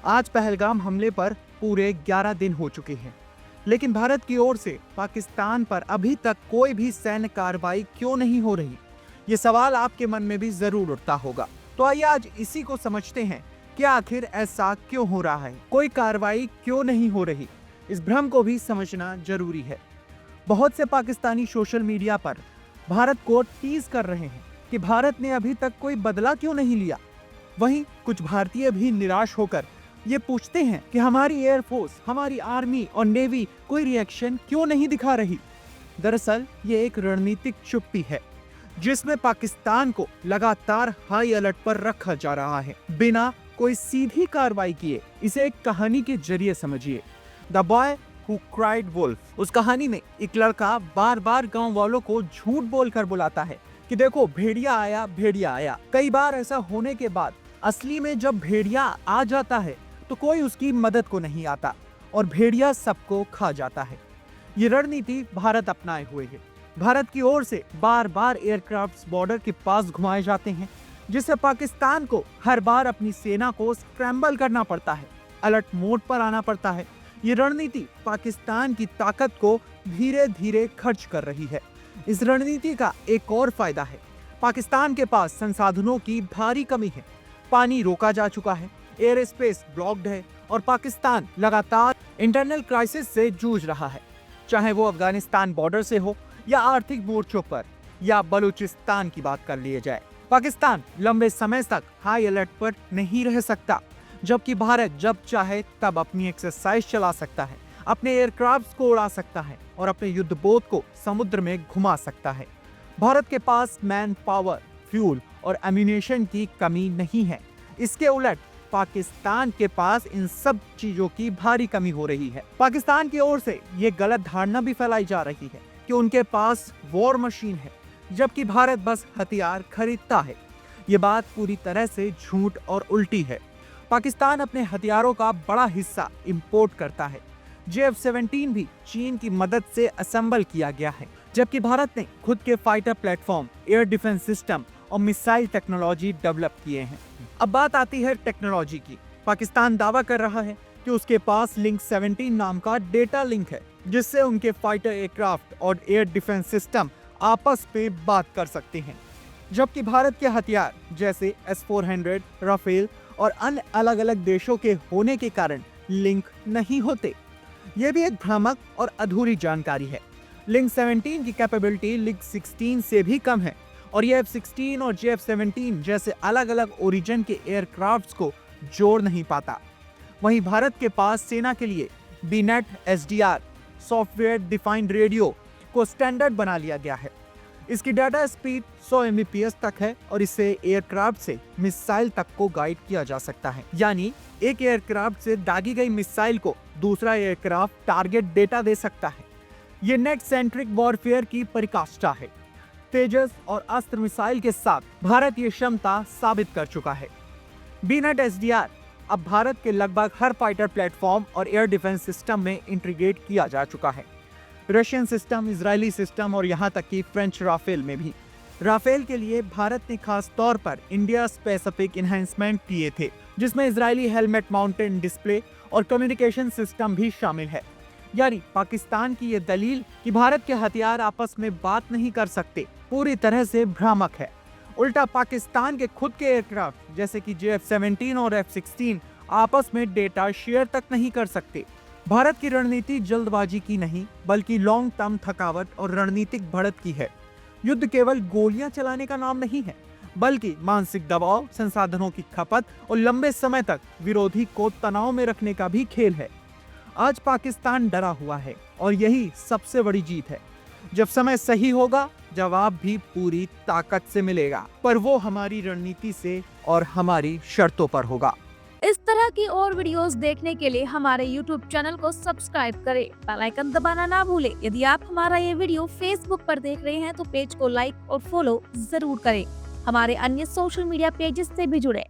आज पहलगाम हमले पर पूरे 11 दिन हो चुके हैं, लेकिन भारत की ओर से पाकिस्तान पर अभी तक कोई भी सैन्य कार्रवाई क्यों नहीं हो रही? ये सवाल आपके मन में भी जरूर उठता होगा। तो आइए आज इसी को समझते हैं कि आखिर ऐसा क्यों हो रहा है, कोई कार्रवाई क्यों नहीं हो रही। इस भ्रम को भी समझना जरूरी है। बहुत से पाकिस्तानी सोशल मीडिया पर भारत को टीज कर रहे हैं कि भारत ने अभी तक कोई बदला क्यों नहीं लिया। वहीं कुछ भारतीय भी निराश होकर ये पूछते हैं कि हमारी एयरफोर्स, हमारी आर्मी और नेवी कोई रिएक्शन क्यों नहीं दिखा रही। दरअसल ये एक रणनीतिक चुप्पी है जिसमें पाकिस्तान को लगातार हाई अलर्ट पर रखा जा रहा है, बिना कोई सीधी कार्रवाई किए। इसे एक कहानी के जरिए समझिए। The boy who cried wolf. उस कहानी में एक लड़का बार बार गांव वालों को झूठ बोलकर बुलाता है कि देखो भेड़िया आया, भेड़िया आया। कई बार ऐसा होने के बाद असली में जब भेड़िया आ जाता है तो कोई उसकी मदद को नहीं आता और भेड़िया सबको खा जाता है। ये रणनीति भारत अपनाए हुए है। भारत की ओर से बार बार एयरक्राफ्ट बॉर्डर के पास घुमाए जाते हैं, जिससे पाकिस्तान को हर बार अपनी सेना को स्क्रैम्बल करना पड़ता है, अलर्ट मोड पर आना पड़ता है। ये रणनीति पाकिस्तान की ताकत को धीरे धीरे खर्च कर रही है। इस रणनीति का एक और फायदा है, पाकिस्तान के पास संसाधनों की भारी कमी है। पानी रोका जा चुका है, एयर स्पेस ब्लॉक्ड है और पाकिस्तान लगातार इंटरनल क्राइसिस से जूझ रहा है, चाहे वो अफगानिस्तान बॉर्डर से हो या आर्थिक मोर्चों पर या बलूचिस्तान की बात कर लिए जाए। पाकिस्तान लंबे समय तक हाई अलर्ट पर नहीं रह सकता, जबकि भारत जब चाहे तब अपनी एक्सरसाइज चला सकता है, अपने एयरक्राफ्ट को उड़ा सकता है और अपने युद्धपोत को समुद्र में घुमा सकता है। भारत के पास मैन पावर, फ्यूल और एम्यूनेशन की कमी नहीं है। इसके उलट पाकिस्तान के पास इन सब चीजों की भारी कमी हो रही है। पाकिस्तान की ओर से ये गलत धारणा भी फैलाई जा रही है कि उनके पास वॉर मशीन है, जबकि भारत बस हथियार खरीदता है। ये बात पूरी तरह से झूठ और उल्टी है। पाकिस्तान अपने हथियारों का बड़ा हिस्सा इंपोर्ट करता है। JF-17 भी चीन की मदद से असेंबल किया गया है, जबकि भारत ने खुद के fighter platform, air defence system और मिसाइल टेक्नोलॉजी डेवलप किए हैं। अब बात आती है टेक्नोलॉजी की। पाकिस्तान दावा कर रहा है कि उसके पास लिंक 17 नाम का डेटा लिंक है, जिससे उनके फाइटर एयरक्राफ्ट और एयर डिफेंस सिस्टम आपस में बात कर सकते हैं, जबकि भारत के हथियार जैसे S-400, राफेल और अन्य अलग अलग देशों के होने के कारण लिंक नहीं होते। यह भी एक भ्रामक और अधूरी जानकारी है। लिंक 17 की कैपेबिलिटी लिंक 16 से भी कम है और ये F-16 और JF-17 जैसे अलग अलग ओरिजिन के एयरक्राफ्ट्स को जोड़ नहीं पाता। वहीं भारत के पास सेना के लिए BNet SDR software defined radio को स्टैंडर्ड बना लिया गया है। इसकी डाटा स्पीड 100 Mbps तक है और इससे एयरक्राफ्ट से मिसाइल तक को गाइड किया जा सकता है। यानी एक एयरक्राफ्ट से दागी गई मिसाइल को दूसरा एयरक्राफ्ट टारगेट डेटा दे सकता है। ये नेट सेंट्रिक वॉरफेयर की परिकाष्ठा है। तेजस और अस्त्र मिसाइल के साथ भारत ये क्षमता साबित कर चुका है। BNet SDR अब भारत के लगभग हर फाइटर प्लेटफॉर्म और एयर डिफेंस सिस्टम में इंटीग्रेट किया जा चुका है। रशियन सिस्टम, इजरायली सिस्टम और यहाँ तक कि फ्रेंच राफेल में भी। राफेल के लिए भारत ने खास तौर पर इंडिया स्पेसिफिक इन्हेंसमेंट किए थे, जिसमें इजरायली हेलमेट माउंटेड डिस्प्ले और कम्युनिकेशन सिस्टम भी शामिल है। यानी पाकिस्तान की ये दलील कि भारत के हथियार आपस में बात नहीं कर सकते पूरी तरह से भ्रामक है। उल्टा पाकिस्तान के खुद के एयरक्राफ्ट जैसे कि JF-17 और F-16 आपस में डेटा शेयर तक नहीं कर सकते। भारत की रणनीति जल्दबाजी की नहीं, बल्कि लॉन्ग टर्म थकावट और रणनीतिक बढ़त की है। युद्ध केवल गोलियां चलाने का नाम नहीं है, बल्कि मानसिक दबाव, संसाधनों की खपत और लंबे समय तक विरोधी को तनाव में रखने का भी खेल है। आज पाकिस्तान डरा हुआ है और यही सबसे बड़ी जीत है। जब समय सही होगा, जवाब भी पूरी ताकत से मिलेगा, पर वो हमारी रणनीति से और हमारी शर्तों पर होगा। इस तरह की और वीडियोस देखने के लिए हमारे YouTube चैनल को सब्सक्राइब करें, बेल आइकन दबाना ना भूलें। यदि आप हमारा ये वीडियो Facebook पर देख रहे हैं तो पेज को लाइक और फॉलो जरूर करें। हमारे अन्य सोशल मीडिया पेजेस से भी जुड़े।